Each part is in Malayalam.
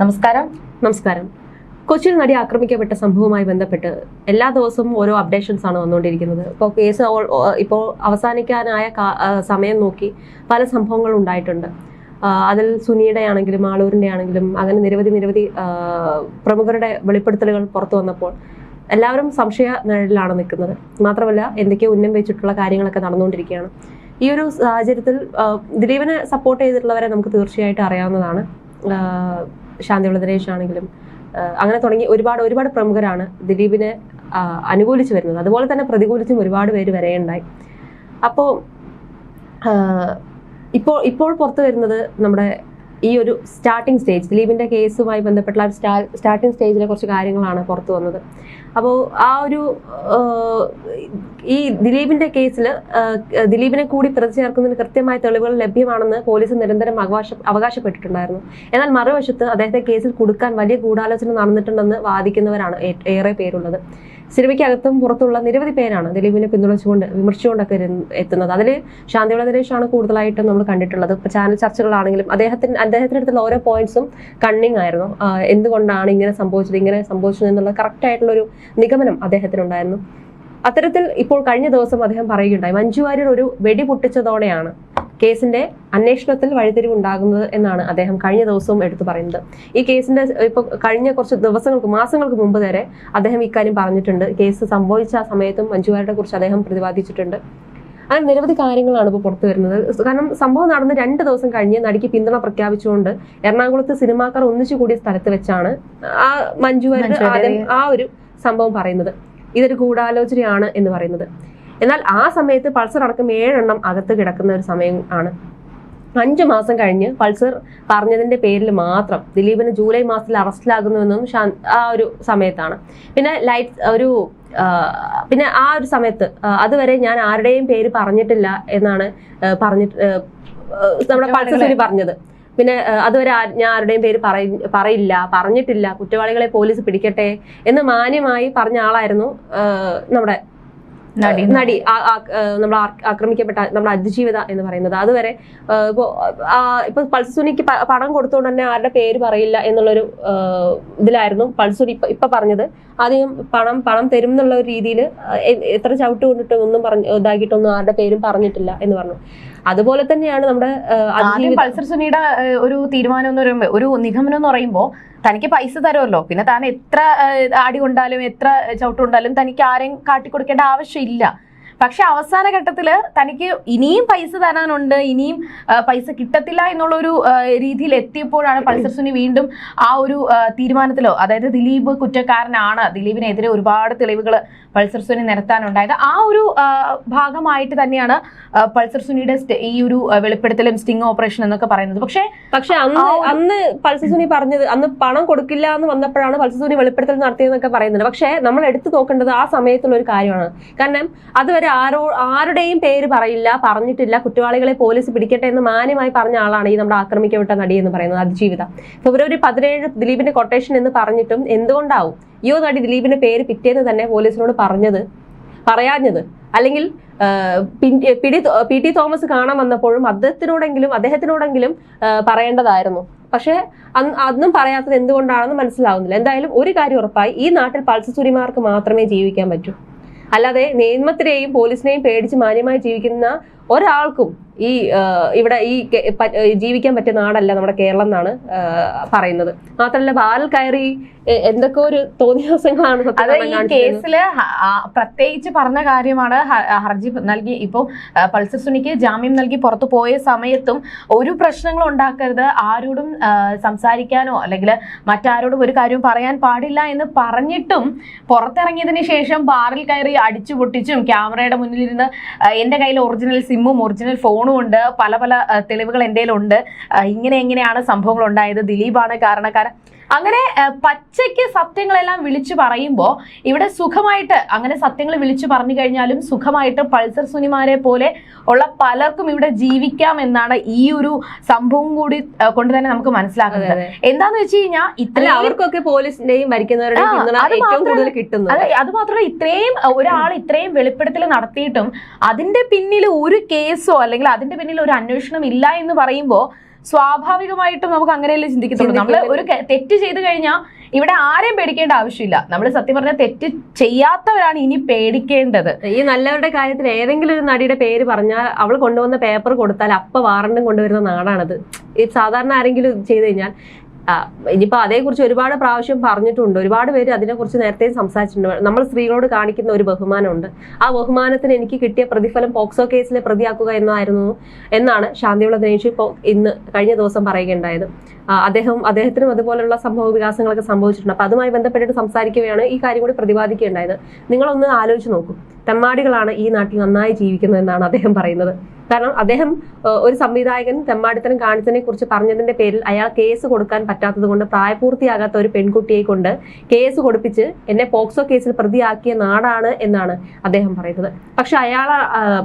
നമസ്കാരം. നമസ്കാരം. കൊച്ചിയിൽ നടി ആക്രമിക്കപ്പെട്ട സംഭവവുമായി ബന്ധപ്പെട്ട് എല്ലാ ദിവസവും ഓരോ അപ്ഡേഷൻസ് ആണ് വന്നുകൊണ്ടിരിക്കുന്നത്. ഇപ്പോൾ കേസ് ഇപ്പോൾ അവസാനിക്കാനായ സമയം നോക്കി പല സംഭവങ്ങളും ഉണ്ടായിട്ടുണ്ട്. അതിൽ സുനിയുടെ ആണെങ്കിലും ആളൂരിൻ്റെ ആണെങ്കിലും അങ്ങനെ നിരവധി പ്രമുഖരുടെ വെളിപ്പെടുത്തലുകൾ പുറത്തു വന്നപ്പോൾ എല്ലാവരും സംശയ നിഴലിലാണ് നിൽക്കുന്നത്. മാത്രമല്ല എന്തൊക്കെയോ ഉന്നം വെച്ചിട്ടുള്ള കാര്യങ്ങളൊക്കെ നടന്നുകൊണ്ടിരിക്കുകയാണ്. ഈ ഒരു സാഹചര്യത്തിൽ ദിലീപിനെ സപ്പോർട്ട് ചെയ്തിട്ടുള്ളവരെ നമുക്ക് തീർച്ചയായിട്ടും അറിയാവുന്നതാണ്. ശാന്തിവിള ദിനേശ് ആണെങ്കിലും അങ്ങനെ തുടങ്ങി ഒരുപാട് പ്രമുഖരാണ് ദിലീപിനെ അനുകൂലിച്ച് വരുന്നത്. അതുപോലെ തന്നെ പ്രതികൂലിച്ചും ഒരുപാട് പേര് വരെയുണ്ടായി. അപ്പോൾ ഇപ്പോൾ പുറത്തു വരുന്നത് നമ്മുടെ ഈ ഒരു സ്റ്റാർട്ടിംഗ് സ്റ്റേജ്, ദിലീപിന്റെ കേസുമായി ബന്ധപ്പെട്ടുള്ള സ്റ്റാർട്ടിംഗ് സ്റ്റേജിലെ കുറച്ച് കാര്യങ്ങളാണ് പുറത്തു വന്നത്. അപ്പോൾ ആ ഒരു ഈ ദിലീപിന്റെ കേസിൽ ദിലീപിനെ കൂടി പ്രതി ചേർക്കുന്നതിന് കൃത്യമായ തെളിവുകൾ ലഭ്യമാണെന്ന് പോലീസ് നിരന്തരം അവകാശപ്പെട്ടിട്ടുണ്ടായിരുന്നു. എന്നാൽ മറുവശത്ത് അദ്ദേഹത്തെ കേസിൽ കുടുക്കാൻ വലിയ ഗൂഢാലോചന നടന്നിട്ടുണ്ടെന്ന് വാദിക്കുന്നവരാണ് ഏറെ പേരുള്ളത്. സിനിമയ്ക്കകത്തും പുറത്തുള്ള നിരവധി പേരാണ് ദിലീപിനെ വിമർശിച്ചുകൊണ്ടൊക്കെ എത്തുന്നത്. അതിൽ ശാന്തിവിള ദിനേശാണ് കൂടുതലായിട്ടും നമ്മൾ കണ്ടിട്ടുള്ളത്. ഇപ്പൊ ചാനൽ ചർച്ചകളാണെങ്കിലും അദ്ദേഹത്തിന്റെ അടുത്തുള്ള ഓരോ പോയിന്റ്സും കണ്ണിങ് ആയിരുന്നു. എന്തുകൊണ്ടാണ് ഇങ്ങനെ സംഭവിച്ചത് എന്നുള്ള കറക്റ്റ് ആയിട്ടുള്ള ഒരു നിഗമനം അദ്ദേഹത്തിനുണ്ടായിരുന്നു. അത്തരത്തിൽ ഇപ്പോൾ കഴിഞ്ഞ ദിവസം അദ്ദേഹം പറയുകയുണ്ടായി, മഞ്ജു വാര്യർ ഒരു വെടി പൊട്ടിച്ചതോടെയാണ് കേസിന്റെ അന്വേഷണത്തിൽ വഴിത്തിരിവുണ്ടാകുന്നത് എന്നാണ് അദ്ദേഹം കഴിഞ്ഞ ദിവസവും എടുത്തു പറയുന്നത്. ഈ കേസിന്റെ ഇപ്പൊ കഴിഞ്ഞ കുറച്ച് മാസങ്ങൾക്ക് മുമ്പ് വരെ അദ്ദേഹം ഇക്കാര്യം പറഞ്ഞിട്ടുണ്ട്. കേസ് സംഭവിച്ച സമയത്തും മഞ്ജു വാര്യരെ കുറിച്ച് അദ്ദേഹം പ്രതിപാദിച്ചിട്ടുണ്ട്. അങ്ങനെ നിരവധി കാര്യങ്ങളാണ് ഇപ്പോൾ പുറത്തു വരുന്നത്. കാരണം സംഭവം നടന്ന് 2 ദിവസം കഴിഞ്ഞ് നടിക്ക് പിന്തുണ പ്രഖ്യാപിച്ചുകൊണ്ട് എറണാകുളത്ത് സിനിമാക്കാർ ഒന്നിച്ചു കൂടിയ സ്ഥലത്ത് വെച്ചാണ് ആ മഞ്ജു വാര്യർ ആദ്യം ആ ഒരു സംഭവം പറയുന്നത്. ഇതൊരു ഗൂഢാലോചനയാണ് എന്ന് പറയുന്നത്. എന്നാൽ ആ സമയത്ത് പൾസർ അടക്കം 7 എണ്ണം അകത്ത് കിടക്കുന്ന ഒരു സമയം ആണ്. 5 മാസം കഴിഞ്ഞ് പൾസർ പറഞ്ഞതിന്റെ പേരിൽ മാത്രം ദിലീപിന് ജൂലൈ മാസത്തിൽ അറസ്റ്റിലാകുന്നുവെന്നും ആ ഒരു സമയത്താണ്. പിന്നെ ആ ഒരു സമയത്ത് അതുവരെ ഞാൻ ആരുടെയും പേര് പറഞ്ഞിട്ടില്ല എന്നാണ് നമ്മുടെ പൾസർ സുനി പറഞ്ഞത്. പിന്നെ അതുവരെ ഞാൻ ആരുടെയും പേര് പറഞ്ഞിട്ടില്ല, കുറ്റവാളികളെ പോലീസ് പിടിക്കട്ടെ എന്ന് മാന്യമായി പറഞ്ഞ ആളായിരുന്നു നമ്മുടെ നടി നമ്മൾ ആക്രമിക്കപ്പെട്ട നമ്മുടെ അതിജീവിത എന്ന് പറയുന്നത്. അതുവരെ ഇപ്പൊ പൾസുനിക്ക് പണം കൊടുത്തുകൊണ്ട് തന്നെ ആരുടെ പേര് പറയില്ല എന്നുള്ളൊരു ഇതിലായിരുന്നു പൾസുനി ഇപ്പൊ പറഞ്ഞത്. ആദ്യം പണം തരും എന്നുള്ള ഒരു രീതിയിൽ എത്ര ചവിട്ട് കൊണ്ടിട്ട് ഒന്നും ഇതാക്കിയിട്ടൊന്നും ആരുടെ പേരും പറഞ്ഞിട്ടില്ല എന്ന് പറഞ്ഞു. അതുപോലെ തന്നെയാണ് നമ്മുടെ പൾസർ സുനിയുടെ ഒരു തീരുമാനം എന്ന് പറയുമ്പോൾ, ഒരു നിഗമനം എന്ന് പറയുമ്പോൾ, തനിക്ക് പൈസ തരുമല്ലോ, പിന്നെ താൻ എത്ര അടി കൊണ്ടാലും എത്ര ചവിട്ട് കൊണ്ടാലും തനിക്ക് ആരെയും കാട്ടിക്കൊടുക്കേണ്ട ആവശ്യമില്ല. പക്ഷെ അവസാന ഘട്ടത്തിൽ തനിക്ക് ഇനിയും പൈസ തരാനുണ്ട്, ഇനിയും പൈസ കിട്ടത്തില്ല എന്നുള്ളൊരു രീതിയിൽ എത്തിയപ്പോഴാണ് പൾസർ സുനി വീണ്ടും ആ ഒരു തീരുമാനത്തിലോ, അതായത് ദിലീപ് കുറ്റക്കാരനാണ്, ദിലീപിനെതിരെ ഒരുപാട് തെളിവുകൾ പൾസർ സുനി നിരത്താനുണ്ടായത്. ആ ഒരു ഭാഗമായിട്ട് തന്നെയാണ് പൾസർ സുനിയുടെ ഈ ഒരു വെളിപ്പെടുത്തലും സ്റ്റിംഗ് ഓപ്പറേഷൻ എന്നൊക്കെ പറയുന്നത്. പക്ഷെ അന്ന് പൾസർ സുനി പറഞ്ഞത്, അന്ന് പണം കൊടുക്കില്ല എന്ന് വന്നപ്പോഴാണ് പൾസർ സുനി വെളിപ്പെടുത്തൽ നടത്തിയതെന്നൊക്കെ പറയുന്നുണ്ട്. പക്ഷെ നമ്മൾ എടുത്തു നോക്കേണ്ടത് ആ സമയത്തുള്ള ഒരു കാര്യമാണ്. കാരണം അതുവരെ ആരുടെയും പേര് പറഞ്ഞിട്ടില്ല, കുറ്റവാളികളെ പോലീസ് പിടിക്കട്ടെ എന്ന് മാന്യമായി പറഞ്ഞ ആളാണ് ഈ നമ്മുടെ ആക്രമിക്കപ്പെട്ട നടി എന്ന് പറയുന്നത് അതിജീവിത. ഫെബ്രുവരി 17 ദിലീപിന്റെ കൊട്ടേഷൻ എന്ന് പറഞ്ഞിട്ടും എന്തുകൊണ്ടാവും ഈ നടി ദിലീപിന്റെ പേര് പിറ്റേന്ന് തന്നെ പോലീസിനോട് പറയാഞ്ഞത്? അല്ലെങ്കിൽ പി ടി തോമസ് കാണാൻ വന്നപ്പോഴും അദ്ദേഹത്തിനോടെങ്കിലും പറയേണ്ടതായിരുന്നു. പക്ഷെ അന്നും പറയാത്തത് എന്തുകൊണ്ടാണെന്ന് മനസ്സിലാവുന്നില്ല. എന്തായാലും ഒരു കാര്യം ഉറപ്പായി, ഈ നാട്ടിൽ പൾസർ സുനിമാർക്ക് മാത്രമേ ജീവിക്കാൻ പറ്റൂ. അല്ലാതെ നിയമത്തിനെയും പോലീസിനെയും പേടിച്ച് മാന്യമായി ജീവിക്കുന്ന ഒരാൾക്കും ഇവിടെ ജീവിക്കാൻ പറ്റിയ നാടല്ല നമ്മുടെ കേരളം എന്നാണ് പറയുന്നത്. മാത്രമല്ല ബാലിൽ കയറി എന്തൊക്കെ ഒരു തോന്നിയാസങ്ങളാണ് കേസില് പ്രത്യേകിച്ച് പറഞ്ഞ കാര്യമാണ്. ഹർജി നൽകി ഇപ്പോൾ പൾസർ സുനിക്ക് ജാമ്യം നൽകി പുറത്തു പോയ സമയത്തും ഒരു പ്രശ്നങ്ങളും ഉണ്ടാക്കരുത്, ആരോടും സംസാരിക്കാനോ അല്ലെങ്കിൽ മറ്റാരോടും ഒരു കാര്യവും പറയാൻ പാടില്ല എന്ന് പറഞ്ഞിട്ടും പുറത്തിറങ്ങിയതിന് ശേഷം ബാറിൽ കയറി അടിച്ചു പൊട്ടിച്ചും ക്യാമറയുടെ മുന്നിലിരുന്ന് എന്റെ കയ്യിൽ ഒറിജിനൽ സിമ്മും ഒറിജിനൽ ഫോണും ഉണ്ട്, പല തെളിവുകൾ എൻ്റെ കയ്യിലുണ്ട്, എങ്ങനെയാണ് സംഭവങ്ങൾ ഉണ്ടായത്, ദിലീപാണ് കാരണക്കാരൻ, അങ്ങനെ പച്ചയ്ക്ക് സത്യങ്ങളെല്ലാം വിളിച്ചു പറയുമ്പോൾ ഇവിടെ സുഖമായിട്ട് അങ്ങനെ സത്യങ്ങൾ വിളിച്ചു പറഞ്ഞു കഴിഞ്ഞാലും സുഖമായിട്ട് പൾസർ സുനിമാരെ പോലെ ഉള്ള പലർക്കും ഇവിടെ ജീവിക്കാം എന്നാണ് ഈ ഒരു സംഭവം കൂടി കൊണ്ട് തന്നെ നമുക്ക് മനസ്സിലാക്കുന്നത്. എന്താന്ന് വെച്ച് കഴിഞ്ഞാൽ അവർക്കൊക്കെ പോലീസിന്റെയും അത് മാത്രമല്ല ഒരാൾ ഇത്രയും വെളിപ്പെടുത്തൽ നടത്തിയിട്ടും അതിന്റെ പിന്നിൽ ഒരു കേസോ അല്ലെങ്കിൽ അതിന്റെ പിന്നിൽ ഒരു അന്വേഷണം ഇല്ല എന്ന് പറയുമ്പോൾ സ്വാഭാവികമായിട്ടും നമുക്ക് അങ്ങനെയല്ലേ ചിന്തിക്കത്തുള്ളൂ. നമ്മൾ ഒരു തെറ്റ് ചെയ്തു കഴിഞ്ഞാൽ ഇവിടെ ആരെയും പേടിക്കേണ്ട ആവശ്യമില്ല. നമ്മൾ സത്യം പറഞ്ഞാൽ തെറ്റ് ചെയ്യാത്തവരാണ് ഇനി പേടിക്കേണ്ടത്. ഈ നല്ലവരുടെ കാര്യത്തിൽ ഏതെങ്കിലും ഒരു നടിയുടെ പേര് പറഞ്ഞാൽ അവൾ കൊണ്ടുവന്ന പേപ്പർ കൊടുത്താൽ അപ്പ വാറണ്ടും കൊണ്ടുവരുന്ന നാടാണത്. ഈ സാധാരണ ആരെങ്കിലും ചെയ്തു കഴിഞ്ഞാൽ ഇനിയിപ്പോ അതേക്കുറിച്ച് ഒരുപാട് പ്രാവശ്യം പറഞ്ഞിട്ടുണ്ട്, ഒരുപാട് പേര് അതിനെക്കുറിച്ച് നേരത്തെ സംസാരിച്ചിട്ടുണ്ട്. നമ്മൾ സ്ത്രീകളോട് കാണിക്കുന്ന ഒരു ബഹുമാനമുണ്ട്. ആ ബഹുമാനത്തിന് എനിക്ക് കിട്ടിയ പ്രതിഫലം പോക്സോ കേസിലെ പ്രതിയാക്കുക എന്നാണ് ശാന്തിവിള ദിനേശ് ഇപ്പോൾ കഴിഞ്ഞ ദിവസം പറയുകയുണ്ടായത്. അദ്ദേഹത്തിനും അതുപോലുള്ള സംഭവ വികാസങ്ങളൊക്കെ സംഭവിച്ചിട്ടുണ്ട്. അപ്പൊ അതുമായി ബന്ധപ്പെട്ടിട്ട് സംസാരിക്കുകയാണ് ഈ കാര്യം കൂടി പ്രതിപാദിക്കുകയുണ്ടായത്. നിങ്ങളൊന്ന് ആലോചിച്ച് നോക്കൂ, തെമ്മാടികളാണ് ഈ നാട്ടിൽ നന്നായി ജീവിക്കുന്നത് എന്നാണ് അദ്ദേഹം പറയുന്നത്. കാരണം അദ്ദേഹം ഒരു സംവിധായകൻ തെമ്മാടിത്തരം കാണിച്ചതിനെ കുറിച്ച് പറഞ്ഞതിന്റെ പേരിൽ അയാൾ കേസ് കൊടുക്കാൻ പറ്റാത്തത് കൊണ്ട് പ്രായപൂർത്തിയാകാത്ത ഒരു പെൺകുട്ടിയെ കൊണ്ട് കേസ് കൊടുപ്പിച്ച് എന്നെ പോക്സോ കേസിൽ പ്രതിയാക്കിയ നാടാണ് എന്നാണ് അദ്ദേഹം പറയുന്നത്.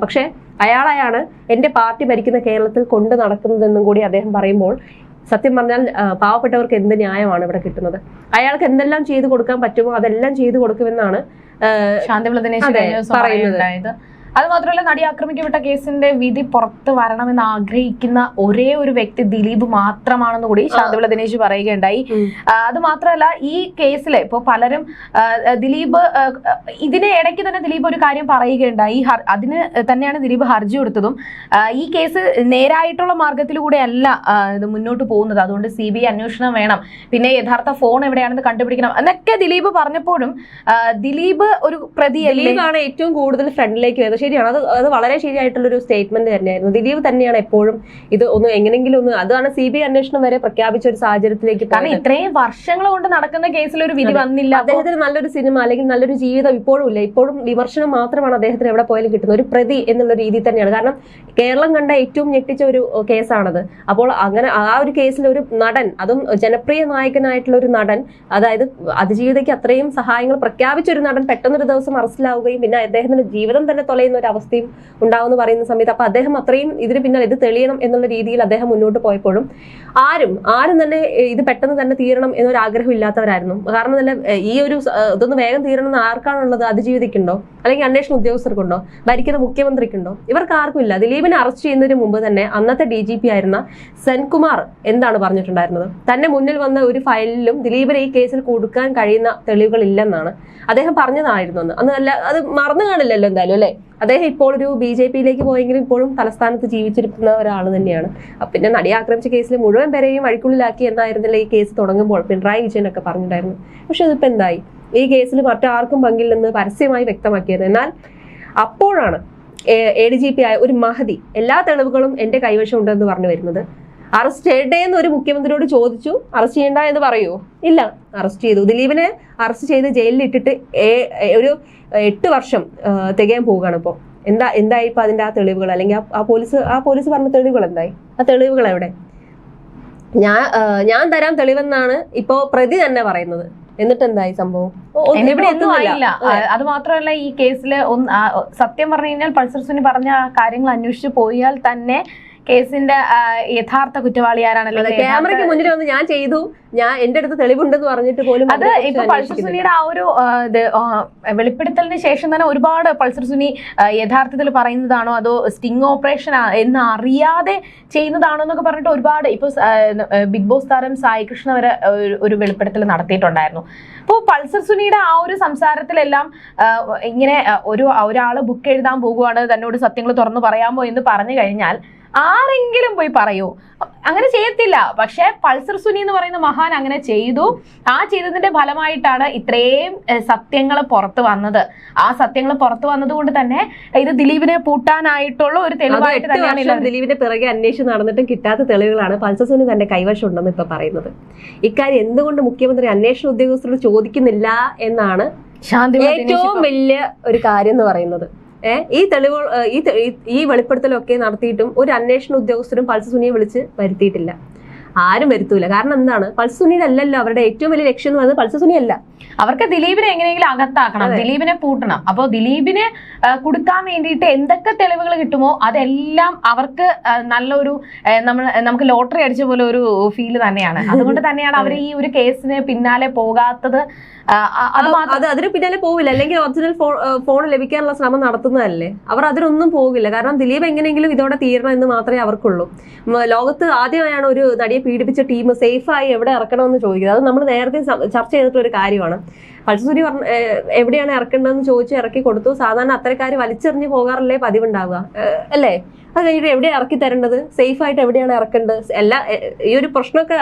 പക്ഷെ അയാളെയാണ് എന്റെ പാർട്ടി ഭരിക്കുന്ന കേരളത്തിൽ കൊണ്ടു നടക്കുന്നതെന്നും കൂടി അദ്ദേഹം പറയുമ്പോൾ സത്യം പറഞ്ഞാൽ പാവപ്പെട്ടവർക്ക് എന്ത് ന്യായമാണ് ഇവിടെ കിട്ടുന്നത്? അയാൾക്ക് എന്തെല്ലാം ചെയ്തു കൊടുക്കാൻ പറ്റുമോ അതെല്ലാം ചെയ്തു കൊടുക്കുമെന്നാണ് ശാന്തിവിള ദിനേശ് പറയുന്നത്. അത് മാത്രമല്ല, നടി ആക്രമിക്കപ്പെട്ട കേസിന്റെ വിധി പുറത്ത് വരണമെന്ന് ആഗ്രഹിക്കുന്ന ഒരേ ഒരു വ്യക്തി ദിലീപ് മാത്രമാണെന്ന് കൂടി ശാന്തിവിള ദിനേശ് പറയുകയുണ്ടായി. അത് മാത്രമല്ല, ഈ കേസിലെ ഇപ്പൊ പലരും ദിലീപ് ഇതിന് ഇടയ്ക്ക് തന്നെ ദിലീപ് ഒരു കാര്യം പറയുകയുണ്ടായി. അതിന് തന്നെയാണ് ദിലീപ് ഹർജി കൊടുത്തതും. ഈ കേസ് നേരായിട്ടുള്ള മാർഗത്തിലൂടെ അല്ല ഇത് മുന്നോട്ട് പോകുന്നത്, അതുകൊണ്ട് CBI അന്വേഷണം വേണം, പിന്നെ യഥാർത്ഥ ഫോൺ എവിടെയാണെന്ന് കണ്ടുപിടിക്കണം എന്നൊക്കെ ദിലീപ് പറഞ്ഞപ്പോഴും ദിലീപ് ഒരു ദിലീപാണ് ഏറ്റവും കൂടുതൽ ഫ്രണ്ടിലേക്ക് വരുന്നത്. ശരിയാണ്, അത് വളരെ ശരിയായിട്ടുള്ളൊരു സ്റ്റേറ്റ്മെന്റ് തന്നെയായിരുന്നു. ദിലീപ് തന്നെയാണ് എപ്പോഴും ഇത് ഒന്ന് എങ്ങനെയെങ്കിലും ഒന്ന്, അതാണ് CBI അന്വേഷണം വരെ പ്രഖ്യാപിച്ച ഒരു സാഹചര്യത്തിലേക്ക്. കാരണം ഇത്രയും വർഷങ്ങൾ കൊണ്ട് നടക്കുന്ന കേസിൽ ഒരു വിധി വന്നില്ല. അദ്ദേഹത്തിന് നല്ലൊരു സിനിമ അല്ലെങ്കിൽ നല്ലൊരു ജീവിതം ഇപ്പോഴും ഇല്ല. ഇപ്പോഴും വിമർശനം മാത്രമാണ് അദ്ദേഹത്തിന് എവിടെ പോയാലും കിട്ടുന്നത്, ഒരു പ്രതി എന്നുള്ള രീതി തന്നെയാണ്. കാരണം കേരളം കണ്ട ഏറ്റവും ഞെട്ടിച്ച ഒരു കേസാണത്. അപ്പോൾ അങ്ങനെ ആ ഒരു കേസിൽ ഒരു നടൻ, അതും ജനപ്രിയ നായകനായിട്ടുള്ള ഒരു നടൻ, അതായത് അതിജീവിതയ്ക്ക് അത്രയും സഹായങ്ങൾ പ്രഖ്യാപിച്ച ഒരു നടൻ പെട്ടെന്നൊരു ദിവസം അറസ്റ്റിലാവുകയും പിന്നെ അദ്ദേഹത്തിന്റെ ജീവിതം തന്നെ തൊലയുന്ന ഒരു അവസ്ഥയും ഉണ്ടാവുമെന്ന് പറയുന്ന സമയത്ത് അപ്പൊ അദ്ദേഹം അത്രയും ഇതിന് പിന്നാലെ ഇത് തെളിയണം എന്നുള്ള രീതിയിൽ അദ്ദേഹം മുന്നോട്ട് പോയപ്പോഴും ആരും തന്നെ ഇത് പെട്ടെന്ന് തന്നെ തീരണം എന്നൊരു ആഗ്രഹം ഇല്ലാത്തവരായിരുന്നു. കാരണം തന്നെ ഈ ഒരു ഇതൊന്ന് വേഗം തീരണം എന്ന് ആർക്കാണുള്ളത്? അതിജീവിതയ്ക്കുണ്ടോ അല്ലെങ്കിൽ അന്വേഷണ ഉദ്യോഗസ്ഥർക്കുണ്ടോ? ഭരിക്കുന്ന മുഖ്യമന്ത്രിക്കുണ്ടോ? ഇവർക്ക് ആർക്കും ഇല്ല. ദിലീപിനെ അറസ്റ്റ് ചെയ്യുന്നതിന് മുമ്പ് തന്നെ അന്നത്തെ DGP ആയിരുന്ന സെൻകുമാർ എന്താണ് പറഞ്ഞിട്ടുണ്ടായിരുന്നത്? തന്നെ മുന്നിൽ വന്ന ഒരു ഫയലിലും ദിലീപിനെ ഈ കേസിൽ കൊടുക്കാൻ കഴിയുന്ന തെളിവുകൾ ഇല്ലെന്നാണ് അദ്ദേഹം പറഞ്ഞതായിരുന്നു അന്ന്. അല്ല, അത് മറന്നു കാണില്ലല്ലോ എന്തായാലും അല്ലെ. അദ്ദേഹം ഇപ്പോൾ ഒരു BJP-യിലേക്ക് പോയെങ്കിലും ഇപ്പോഴും തലസ്ഥാനത്ത് ജീവിച്ചിരിക്കുന്ന ഒരാൾ തന്നെയാണ്. പിന്നെ നടി ആക്രമിച്ച കേസിൽ മുഴുവൻ പേരെയും വഴിക്കുള്ളിലാക്കി എന്നായിരുന്നില്ല ഈ കേസ് തുടങ്ങുമ്പോൾ പിണറായി വിജയനൊക്കെ പറഞ്ഞിട്ടുണ്ടായിരുന്നു. പക്ഷെ അതിപ്പോ എന്തായി? ഈ കേസിൽ മറ്റാർക്കും പങ്കില്ലെന്ന് പരസ്യമായി വ്യക്തമാക്കിയത്. എന്നാൽ അപ്പോഴാണ് ADGP ആയ ഒരു മഹതി എല്ലാ തെളിവുകളും എന്റെ കൈവശം ഉണ്ടെന്ന് പറഞ്ഞു വരുന്നത്. അറസ്റ്റ് ചെയ്യട്ടെ എന്ന് ഒരു മുഖ്യമന്ത്രിയോട് ചോദിച്ചു, അറസ്റ്റ് ചെയ്യണ്ട എന്ന് പറയുമോ? ഇല്ല, അറസ്റ്റ് ചെയ്തു. ദിലീപിനെ അറസ്റ്റ് ചെയ്ത് ജയിലിൽ ഇട്ടിട്ട് ഒരു 8 വർഷം തികയാൻ പോവുകയാണ് ഇപ്പോൾ. എന്തായി ഇപ്പൊ അതിന്റെ ആ തെളിവുകൾ? അല്ലെങ്കിൽ ആ പോലീസ് പറഞ്ഞ തെളിവുകൾ എന്തായി? ആ തെളിവുകൾ എവിടെ? ഞാൻ തരാം തെളിവെന്നാണ് ഇപ്പോ പ്രതി തന്നെ പറയുന്നത്. എന്നിട്ട് എന്തായി സംഭവം? അത് മാത്രമല്ല, ഈ കേസില് സത്യം പറഞ്ഞു കഴിഞ്ഞാൽ പൾസർ സുനി പറഞ്ഞ കാര്യങ്ങൾ അന്വേഷിച്ചു പോയാൽ തന്നെ കേസിന്റെ യഥാർത്ഥ കുറ്റവാളി ആരാണല്ലോ. ക്യാമറയ്ക്ക് മുന്നിൽ വന്ന് ഞാൻ ചെയ്തു, എന്റെ അടുത്ത് തെളിവുണ്ടെന്ന് പറഞ്ഞിട്ട് പോലും അത് ഇപ്പൊ പൾസർ സുനിയുടെ ആ ഒരു വെളിപ്പെടുത്തലിന് ശേഷം തന്നെ ഒരുപാട് പൾസർ സുനി യഥാർത്ഥത്തിൽ പറയുന്നതാണോ അതോ സ്റ്റിംഗ് ഓപ്പറേഷൻ എന്ന് അറിയാതെ ചെയ്യുന്നതാണോ എന്നൊക്കെ പറഞ്ഞിട്ട് ഒരുപാട് ഇപ്പൊ ബിഗ് ബോസ് താരം സായി കൃഷ്ണ വരെ ഒരു വെളിപ്പെടുത്തൽ നടത്തിയിട്ടുണ്ടായിരുന്നു. അപ്പോൾ പൾസർ സുനിയുടെ ആ ഒരു സംസാരത്തിലെല്ലാം ഇങ്ങനെ ഒരാള് ബുക്ക് എഴുതാൻ പോകുവാണ്, തന്നോട് സത്യങ്ങൾ തുറന്നു പറയാമോ എന്ന് പറഞ്ഞു കഴിഞ്ഞാൽ ആരെങ്കിലും പോയി പറയൂ? അങ്ങനെ ചെയ്യത്തില്ല. പക്ഷെ പൾസർ സുനി എന്ന് പറയുന്ന മഹാൻ അങ്ങനെ ചെയ്തു. ആ ചെയ്തതിന്റെ ഫലമായിട്ടാണ് ഇത്രയും സത്യങ്ങൾ പുറത്തു വന്നത്. ആ സത്യങ്ങൾ പുറത്തു വന്നത് കൊണ്ട് തന്നെ ഇത് ദിലീപിനെ പൂട്ടാനായിട്ടുള്ള ഒരു തെളിവായിട്ട് തന്നെയാണ്. ദിലീപിന്റെ പിറകെ അന്വേഷിച്ച് നടന്നിട്ടും കിട്ടാത്ത തെളിവുകളാണ് പൾസർ സുനി തന്റെ കൈവശം ഉണ്ടെന്ന് ഇപ്പൊ പറയുന്നത്. ഇക്കാര്യം എന്തുകൊണ്ട് മുഖ്യമന്ത്രി അന്വേഷണ ഉദ്യോഗസ്ഥരോട് ചോദിക്കുന്നില്ല എന്നാണ് ഏറ്റവും വലിയ ഒരു കാര്യം എന്ന് പറയുന്നത്. ഈ തെളിവുകൾ ഈ വെളിപ്പെടുത്തലൊക്കെ നടത്തിയിട്ടും ഒരു അന്വേഷണ ഉദ്യോഗസ്ഥരും പൾസർ സുനിയെ വിളിച്ച് വരുത്തിയിട്ടില്ല. ആരും വരുത്തൂല. കാരണം എന്താണ്, പൾസർ സുനിയുടെ അല്ലല്ലോ അവരുടെ ഏറ്റവും വലിയ ലക്ഷ്യം എന്ന് പറയുന്നത് പൾസർ സുനി അല്ല. അവർക്ക് ദിലീപിനെ എങ്ങനെയെങ്കിലും അകത്താക്കണം, ദിലീപിനെ പൂട്ടണം. അപ്പോൾ ദിലീപിനെ കൊടുക്കാൻ വേണ്ടിയിട്ട് എന്തൊക്കെ തെളിവുകൾ കിട്ടുമോ അതെല്ലാം അവർക്ക് നല്ലൊരു നമുക്ക് ലോട്ടറി അടിച്ച പോലെ ഒരു ഫീല് തന്നെയാണ്. അതുകൊണ്ട് തന്നെയാണ് അവർ ഈ ഒരു കേസിന് പിന്നാലെ പോകാത്തത്. അതിന് പിന്നാലെ പോവില്ല, അല്ലെങ്കിൽ ഒറിജിനൽ ഫോൺ ലഭിക്കാനുള്ള ശ്രമം നടത്തുന്നതല്ലേ. അവർ അതിനൊന്നും പോകില്ല. കാരണം ദിലീപ് എങ്ങനെയെങ്കിലും ഇതോടെ തീരണം എന്ന് മാത്രമേ അവർക്കുള്ളൂ. ലോകത്ത് ആദ്യമായാണ് ഒരു നടിയെ പീഡിപ്പിച്ച ടീം സേഫായി എവിടെ ഇറക്കണമെന്ന് ചോദിക്കുന്നത്. അത് നമ്മൾ നേരത്തെ ചർച്ച ചെയ്തിട്ടുള്ള ഒരു കാര്യമാണ്. പൾസർ സുനി എവിടെയാണ് ഇറക്കേണ്ടതെന്ന് ചോദിച്ച് ഇറക്കി കൊടുത്തു. സാധാരണ അത്തരക്കാർ വലിച്ചെറിഞ്ഞ് പോകാറല്ലേ പതിവുണ്ടാവുക, അല്ലേ? അത് കഴിഞ്ഞിട്ട് എവിടെയാണ് ഇറക്കി തരേണ്ടത്, സേഫ് ആയിട്ട് എവിടെയാണ് ഇറക്കേണ്ടത്, ഈ ഒരു പ്രശ്നമൊക്കെ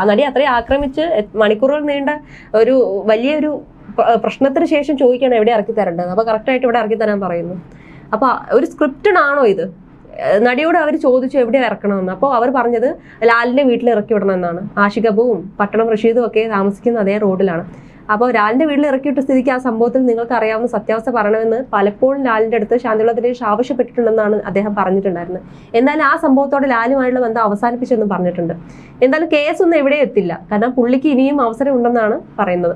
നടി അത്രയും ആക്രമിച്ച് മണിക്കൂറുകൾ നീണ്ട ഒരു വലിയൊരു പ്രശ്നത്തിന് ശേഷം ചോദിക്കുകയാണ് എവിടെ ഇറക്കി തരേണ്ടത്. അപ്പൊ കറക്റ്റായിട്ട് ഇവിടെ ഇറക്കി തരാൻ പറയുന്നു. അപ്പൊ ഒരു സ്ക്രിപ്റ്റഡ് ആണോ ഇത്? നടിയോട് അവർ ചോദിച്ചു എവിടെ ഇറക്കണമെന്ന്. അപ്പോൾ അവർ പറഞ്ഞത് ലാലിന്റെ വീട്ടിൽ ഇറക്കി വിടണം എന്നാണ്. ആഷിഖബുവും പട്ടണം റഷീദും ഒക്കെ താമസിക്കുന്ന അതേ റോഡിലാണ്. അപ്പോൾ ലാലിന്റെ വീട്ടിൽ ഇറക്കിയിട്ട സ്ഥിതിക്ക് ആ സംഭവത്തിൽ നിങ്ങൾക്ക് അറിയാവുന്ന സത്യാവസ്ഥ പറയണമെന്ന് പലപ്പോഴും ലാലിന്റെ അടുത്ത് ശാന്തിയുള്ള ദിനേശ് ആവശ്യപ്പെട്ടിട്ടുണ്ടെന്നാണ് അദ്ദേഹം പറഞ്ഞിട്ടുണ്ടായിരുന്നത്. എന്നാലും ആ സംഭവത്തോടെ ലാലുമായുള്ള ബന്ധം അവസാനിപ്പിച്ചെന്നും പറഞ്ഞിട്ടുണ്ട്. എന്തായാലും കേസൊന്നും എവിടെ എത്തില്ല. കാരണം പുള്ളിക്ക് ഇനിയും അവസരം ഉണ്ടെന്നാണ് പറയുന്നത്.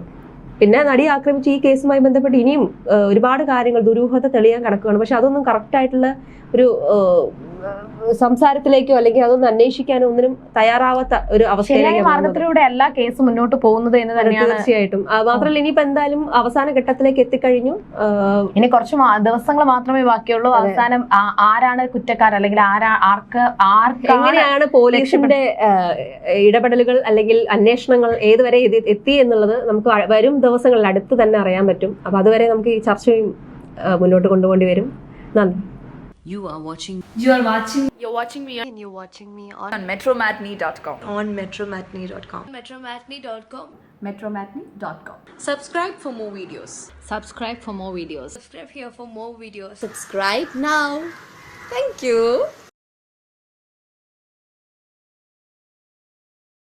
പിന്നെ നടി ആക്രമിച്ച് ഈ കേസുമായി ബന്ധപ്പെട്ട് ഇനിയും ഒരുപാട് കാര്യങ്ങൾ ദുരൂഹത തെളിയാൻ കിടക്കുകയാണ്. പക്ഷെ അതൊന്നും കറക്റ്റ് ആയിട്ടുള്ള ഒരു സംസാരത്തിലേക്കോ അല്ലെങ്കിൽ അതൊന്നും അന്വേഷിക്കാനോ ഒന്നിനും തയ്യാറാവാത്ത ഒരു അവസ്ഥയിലൂടെ അല്ല കേസ് മുന്നോട്ട് പോകുന്നത് എന്ന് തന്നെയാണ്. തീർച്ചയായിട്ടും. മാത്രമല്ല ഇനിയിപ്പോ എന്തായാലും അവസാന ഘട്ടത്തിലേക്ക് എത്തിക്കഴിഞ്ഞു. ഇനി കുറച്ച് ദിവസങ്ങൾ മാത്രമേ ബാക്കിയുള്ളൂ. അവസാനം ആരാണ് കുറ്റക്കാർ, അല്ലെങ്കിൽ എങ്ങനെയാണ് പോലീസിന്റെ ഇടപെടലുകൾ അല്ലെങ്കിൽ അന്വേഷണങ്ങൾ ഏതുവരെ എത്തി എന്നുള്ളത് നമുക്ക് വരും ദിവസങ്ങളിൽ അടുത്ത് തന്നെ അറിയാൻ പറ്റും. അപ്പൊ അതുവരെ നമുക്ക് ഈ ചർച്ചയും മുന്നോട്ട് കൊണ്ടുപോകേണ്ടി വരും. നന്ദി. You're watching me on metromatney.com. on metromatney.com. metromatney.com. Subscribe for more videos. Subscribe for more videos. Subscribe here for more videos. Subscribe now. Thank you.